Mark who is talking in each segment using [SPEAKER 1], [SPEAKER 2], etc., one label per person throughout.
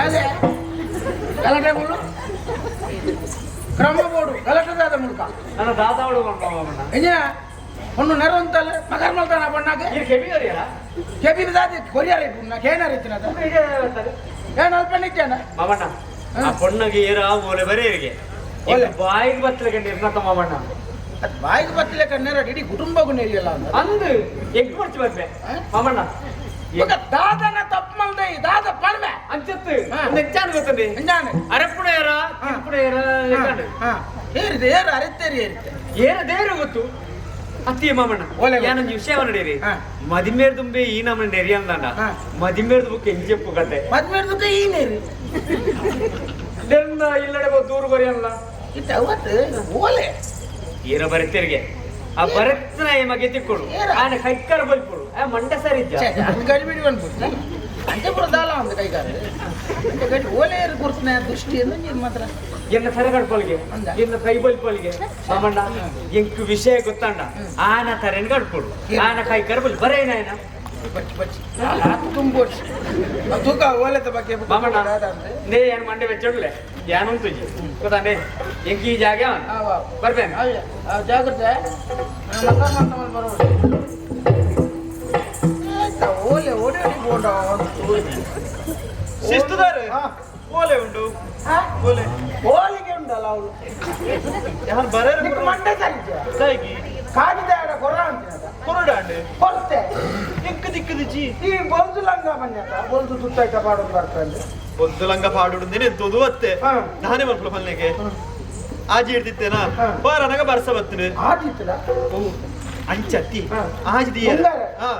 [SPEAKER 1] ಅದೇ ಗಲಾಟೆ ಮುಳ್ಳು ಕ್ರಮ ಬೋಡು ಗಲಾಟೆ ದಾದ ಮುಳ್ಕ
[SPEAKER 2] ನನ್ನ ದಾದಾವಳು ಮಾಮಣ್ಣ
[SPEAKER 1] ಎಂಜಿನ ಒಂದು ನೆರ ಅಂತಲ್ಲ ಮಗರ್ ಮಲ್ತಾನ ಬಣ್ಣಾಗೆ
[SPEAKER 2] ಕೆಬಿ ಅವರಿಯಲ್ಲ
[SPEAKER 1] ಕೆಬಿ ದಾದಿ ಕೊರಿಯಾರ ಇಟ್ಟು ಏನಾರ ಇತ್ತಿನ ಏನು ಅಲ್ಪ ನಿತ್ಯಾನ
[SPEAKER 2] ಮಾಮಣ್ಣ ಆ ಪೊಣ್ಣಗೆ ಏರ ಓಲೆ ಬರೆಯರಿಗೆ ಬಾಯಿಗೆ ಬತ್ತಲಿಗೆ ನಿರ್ಣತ ಮಾಮಣ್ಣ
[SPEAKER 1] ಅದು ಬಾಯಿಗೆ ಬತ್ತಲೆ ಕಣ್ಣೇರ ಇಡೀ ಕುಟುಂಬಕ್ಕೂ ನೆರಿಯಲ್ಲ ಅಂತ
[SPEAKER 2] ಅಂದು ಎಗ್ ಕೊಡ್ತಿ ಬರ್ಬೆ ಮಾಮಣ್ಣ
[SPEAKER 1] ಈಗ ದಾದನ ತಪ್ಪು ಮಲ್ದೆ ದಾದ ಪಡ್ವೆ
[SPEAKER 2] ಅಂಚತ್ತು ನೆಚ್ಚಾನು ಗೊತ್ತದೆ
[SPEAKER 1] ಎಂಜಾನೆ
[SPEAKER 2] ಅರಪ್ಪುಡ ಏರ ತಿರುಪುಡ ಏರ ಲೆಕ್ಕಂಡು
[SPEAKER 1] ಏರಿದೆ ಏರು ಅರಿತೇರಿ ಏರಿತೆ
[SPEAKER 2] ಏರ ದೇವ್ರು ಗೊತ್ತು ಅತ್ತಿಯ ಮಾಮಣ್ಣ ഞാനൊരു വിഷയം നേരി മതിമേർ തുമ്പേ ഈ നമ്മൾ നെരിയാന്താണ്ട മതിമേർ തുമ്പ് കെഞ്ചെപ്പു കട്ടെ
[SPEAKER 1] ಮದ್ಮೇರ್ ದುಃಖ ಈ ನೀರು
[SPEAKER 2] ಇಲ್ಲಡೆ ದೂರ ಬರೆಯಲ್ಲ
[SPEAKER 1] ಇಟ್ಟು ಅವತ್ತು ಓಲೆ
[SPEAKER 2] ಏರ ಬರೆತಿರ್ಗೆ ಆ ಬರೆತನ ಮಗೆ ತಿಕ್ಕೊಡು ಆನ ಕೈಕಾರ ಬಲ್ಪುಡು ಆ ಮಂಡ ಸರಿ
[SPEAKER 1] ಅದು ಗಡಿ ಬಿಡಿ ಬಂದ್ಬಿಟ್ಟು ಅಂತೆ ಬರೋದಲ್ಲ ಒಂದು ಕೈಗಾರ ಅಂತೆ ಗಡಿ ಓಲೆ ಗುರುತನ ದೃಷ್ಟಿ ಅಂದ್ರೆ ನೀನು ಮಾತ್ರ
[SPEAKER 2] ಎನ್ನ ಸರಗಡ್ಪಲ್ಗೆ ಎನ್ನ ಕೈ ಬಲ್ಪಲ್ಗೆ ಮಾಮಣ್ಣ ಎಂಕು ವಿಷಯ ಗೊತ್ತಂಡ ಆನ ತರೆನ್ ಗಡ್ಪುಡು ಆನ ಕೈಕಾರ ಬಲ್ ಬರೇನಾಯನ
[SPEAKER 1] ಬಚ್ಚಿ ಬಚ್ಚಿ ತುಂಬ ತೂಕ ಓಲೆತ ಬಗ್ಗೆ
[SPEAKER 2] ಮಾಮಣ್ಣ ನೇ ಏನು ಮಂಡೆ ಬೆಚ್ಚಡ್ಲೆ ಯಾನು ತುಜಿ ಗೊತ್ತಾನೆ ಎಂಕಿ ಈ ಜಾಗ ಬರ್ಬೇನೆ
[SPEAKER 1] ಜಾಗ್ರತೆ ಓಲೆ ಓಡಾಡಿ ಬೋಂಡ
[SPEAKER 3] ಶಿಸ್ತುದಾರೆ ಓಲೆ ಉಂಟು ಓಲೆ
[SPEAKER 1] ಓಲಿಗೆ ಉಂಟಲ್ಲ ಅವಳು
[SPEAKER 3] ಯಾರು ಬರೇ
[SPEAKER 1] ಮಂಡೆ ಸರಿ ಕಾಗಿದ ಕೊರ ಅಂತಿನ
[SPEAKER 3] ಕೊರಡಾಂಡೆ
[SPEAKER 1] ಕೊರತೆ
[SPEAKER 3] ಎಂಕ ದಿಕ್ಕದಿಚ್ಚಿ
[SPEAKER 1] ಈ ಬೊಲ್ದು ಲಂಗ ಬಂಜಾತ ಬೊಲ್ದು ತುತ್ತಾಯ್ತ ಪಾಡೋದು ಬರ್ತಂದೆ
[SPEAKER 3] ಒಂದು ಲಂಗ ಪಾಡುಂದೇನೆ ಎಂತದು ಅತ್ತೆ ನಾನೇ ಮಲ್ಪಲ ಮಲ್ನೆಗೆ ಆಜಿ ಹಿಡ್ದಿತ್ತೇನ ಬಾರನಾಗ ಬರ್ಸ ಬತ್ತನೆ
[SPEAKER 1] ಆದಿತ್ತಲ್ಲ
[SPEAKER 3] ಅಂಚತ್ತಿ ಆಜಿ ದಿಯರ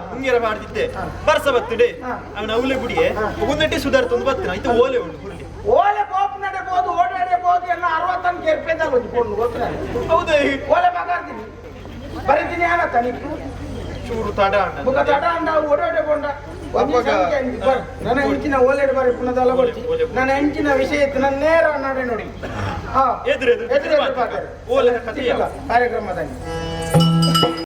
[SPEAKER 3] ಮುಂಗೆರ ಪಾಡ್ತಿದ್ದೆ ಬರ್ಸ ಬತ್ತಡೆ ಅವನ ಅವಲೆ ಗುಡಿಯೆ ಒಂದೆಟ್ಟೆ ಸುಧಾರ್ತೊಂದು ಬತ್ತನ ಇದು ಓಲೆ ಉಂಟು ಹುರ್ಲಿ
[SPEAKER 1] ಓಲೆ ಬೋಪ್ ನಡೆಬಹುದು ಓಡಾಡಬಹುದು ಎಲ್ಲ 60 ಕೆರ್ಪೆದಾಗ ಹೊಂದ್ಕೊಂಡು ಗೊತ್ತಿಲ್ಲ
[SPEAKER 3] ಹೌದೇ
[SPEAKER 1] ಓಲೆ ಮಗಾರ್ತೀನಿ ಬರೀತೀನಿ ಏನತ್ತ ನೀವು
[SPEAKER 3] ಚೂರು ತಡ
[SPEAKER 1] ಮುಖ ತಡ ಅಂಡ ಓಡಾಡಕೊಂಡ ನನ್ನ ಹೆಂಚಿನ ಓಲೆಡ್ ಬಾರಿ ಪುನದಲ್ಲ ಬರ್ತಿ ನನ್ನ ಹೆಂಚಿನ ವಿಷಯ ಇತ್ತು ನನ್ನ ನೇರ ನೋಡಿ ನೋಡಿ
[SPEAKER 3] ಎದುರು
[SPEAKER 1] ಎದುರು ಕಾರ್ಯಕ್ರಮದಲ್ಲಿ